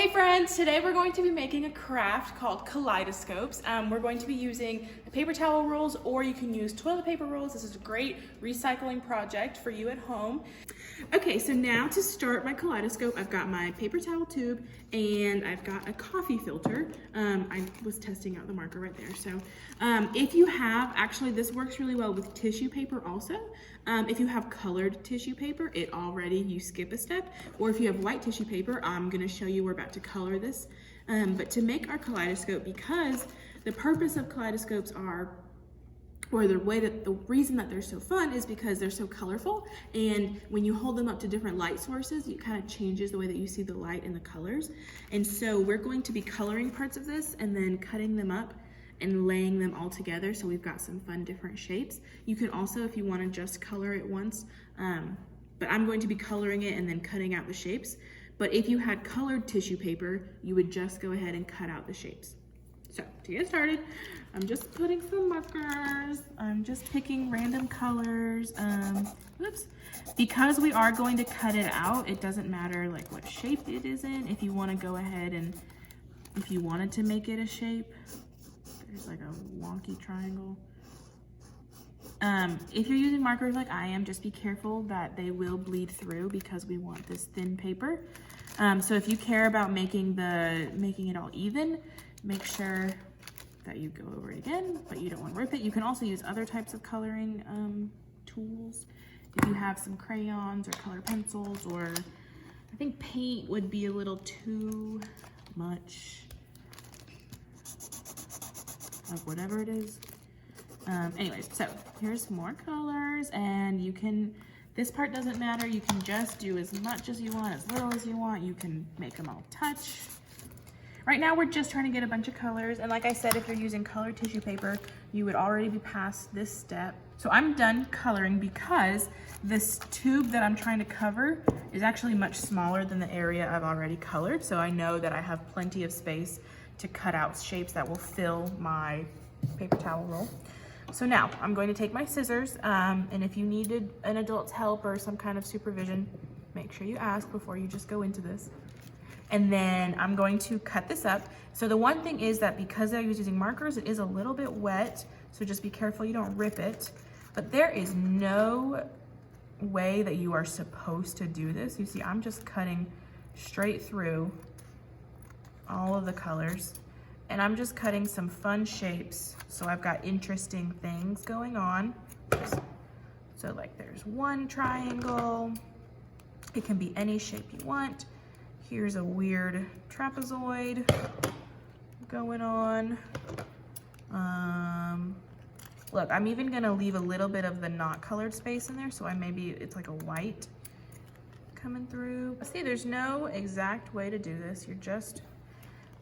Hey friends, today we're going to be making a craft called Kaleidoscopes. We're going to be using paper towel rolls, or you can use toilet paper rolls. This is a great recycling project for you at home. Okay, so now to start my kaleidoscope, I've got my paper towel tube and I've got a coffee filter. I was testing out the marker right there. So if you have, actually this works really well with tissue paper also. If you have colored tissue paper, you skip a step. Or if you have white tissue paper, I'm gonna show you, we're about to color this. But to make our kaleidoscope, because the purpose of kaleidoscopes the reason that they're so fun is because they're so colorful, and when you hold them up to different light sources, it kind of changes the way that you see the light and the colors. And so we're going to be coloring parts of this and then cutting them up and laying them all together, so we've got some fun different shapes. You can also, if you want to just color it once, but I'm going to be coloring it and then cutting out the shapes. But if you had colored tissue paper, you would just go ahead and cut out the shapes. So to get started, I'm just putting some markers. I'm just picking random colors. Oops. Because we are going to cut it out, it doesn't matter like what shape it is in. If you want to go ahead and if you wanted to make it a shape, there's like a wonky triangle. If you're using markers like I am, just be careful that they will bleed through because we want this thin paper. So if you care about making it all even, make sure that you go over it again, but you don't want to rip it. You can also use other types of coloring tools. If you have some crayons or color pencils, or I think paint would be a little too much of whatever it is. Anyways, so here's more colors, and you can, this part doesn't matter. You can just do as much as you want, as little as you want. You can make them all touch. Right now we're just trying to get a bunch of colors, and like I said, if you're using colored tissue paper, you would already be past this step. So I'm done coloring because this tube that I'm trying to cover is actually much smaller than the area I've already colored, so I know that I have plenty of space to cut out shapes that will fill my paper towel roll. So now I'm going to take my scissors, and if you needed an adult's help or some kind of supervision, make sure you ask before you just go into this. And then I'm going to cut this up. So the one thing is that because I was using markers, it is a little bit wet, so just be careful you don't rip it. But there is no way that you are supposed to do this. You see, I'm just cutting straight through all of the colors, and I'm just cutting some fun shapes. So I've got interesting things going on. So like there's one triangle. It can be any shape you want. Here's a weird trapezoid going on. Look, I'm even gonna leave a little bit of the not colored space in there, so it's like a white coming through. See, there's no exact way to do this. You're just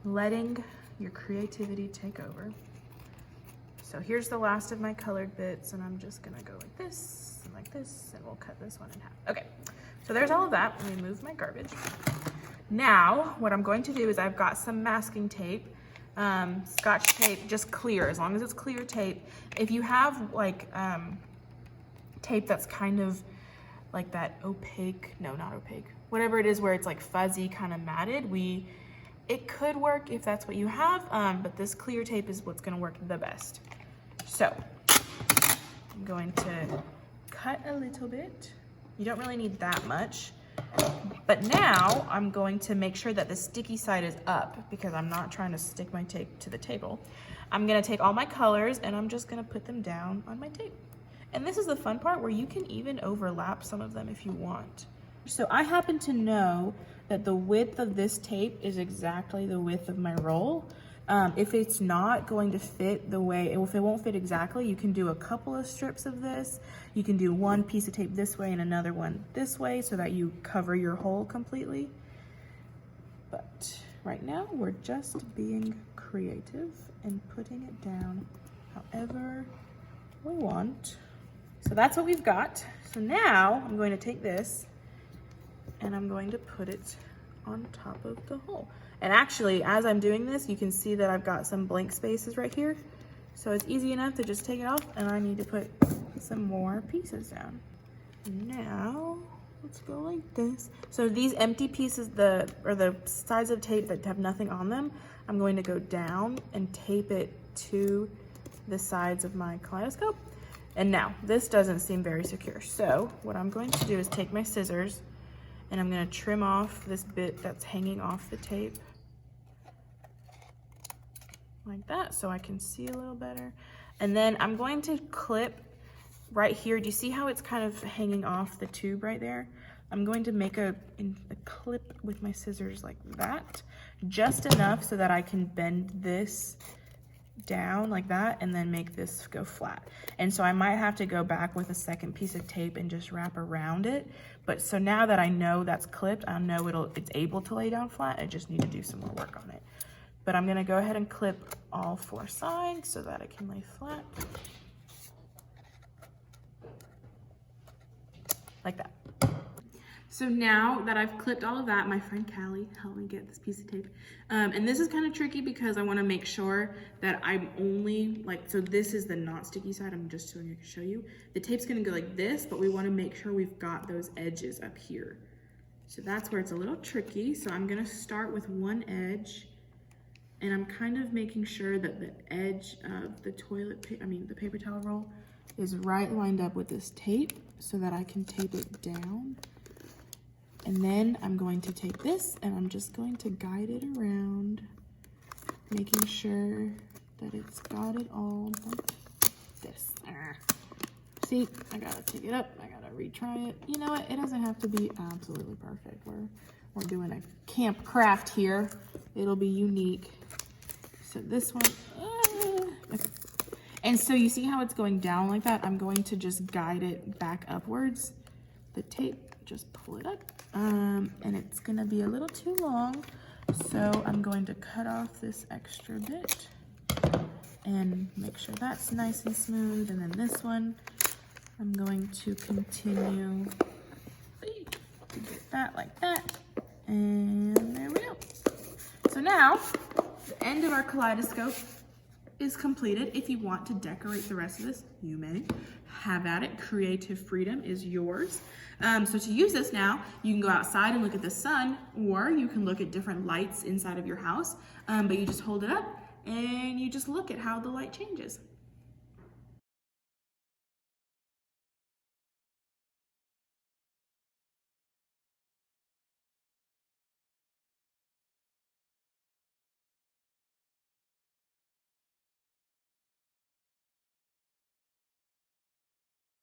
letting your creativity take over. So here's the last of my colored bits, and I'm just gonna go like this, and we'll cut this one in half. Okay, so there's all of that. Let me move my garbage. Now, what I'm going to do is I've got some masking tape, Scotch tape, just clear, as long as it's clear tape. If you have like tape that's kind of like that opaque, no, not opaque, whatever it is where it's like fuzzy, kind of matted, it could work if that's what you have, but this clear tape is what's gonna work the best. So, I'm going to cut a little bit. You don't really need that much. But now I'm going to make sure that the sticky side is up because I'm not trying to stick my tape to the table. I'm gonna take all my colors and I'm just gonna put them down on my tape. And this is the fun part where you can even overlap some of them if you want. So I happen to know that the width of this tape is exactly the width of my roll. If it's not going to fit the way, if it won't fit exactly, you can do a couple of strips of this. You can do one piece of tape this way and another one this way so that you cover your hole completely. But right now we're just being creative and putting it down however we want. So that's what we've got. So now I'm going to take this and I'm going to put it on top of the hole. And actually, as I'm doing this, you can see that I've got some blank spaces right here. So it's easy enough to just take it off, and I need to put some more pieces down. Now, let's go like this. So these empty pieces, or the sides of tape that have nothing on them, I'm going to go down and tape it to the sides of my kaleidoscope. And now, this doesn't seem very secure. So what I'm going to do is take my scissors and I'm gonna trim off this bit that's hanging off the tape. Like that, so I can see a little better. And then I'm going to clip right here. Do you see how it's kind of hanging off the tube right there? I'm going to make a clip with my scissors like that, just enough so that I can bend this down like that and then make this go flat. And so I might have to go back with a second piece of tape and just wrap around it. But so now that I know that's clipped, I know it's able to lay down flat. I just need to do some more work on it. But I'm gonna go ahead and clip all 4 sides so that it can lay flat. Like that. So now that I've clipped all of that, my friend Callie helped me get this piece of tape. And this is kind of tricky because I want to make sure that I'm only so this is the not sticky side. I'm just showing you to show you. The tape's going to go like this, but we want to make sure we've got those edges up here. So that's where it's a little tricky. So I'm going to start with one edge, and I'm kind of making sure that the edge of the the paper towel roll is right lined up with this tape so that I can tape it down. And then I'm going to take this and I'm just going to guide it around, making sure that it's got it all like this. See, I gotta take it up, I gotta retry it. You know what, it doesn't have to be absolutely perfect. We're doing a camp craft here. It'll be unique. So this one, okay. And so you see how it's going down like that? I'm going to just guide it back upwards. The tape, just pull it up. And it's gonna be a little too long. So I'm going to cut off this extra bit and make sure that's nice and smooth. And then this one, I'm going to continue to get that like that. And there we go. So now, the end of our kaleidoscope is completed. If you want to decorate the rest of this, you may. Have at it. Creative freedom is yours. So to use this now, you can go outside and look at the sun, or you can look at different lights inside of your house, but you just hold it up and you just look at how the light changes.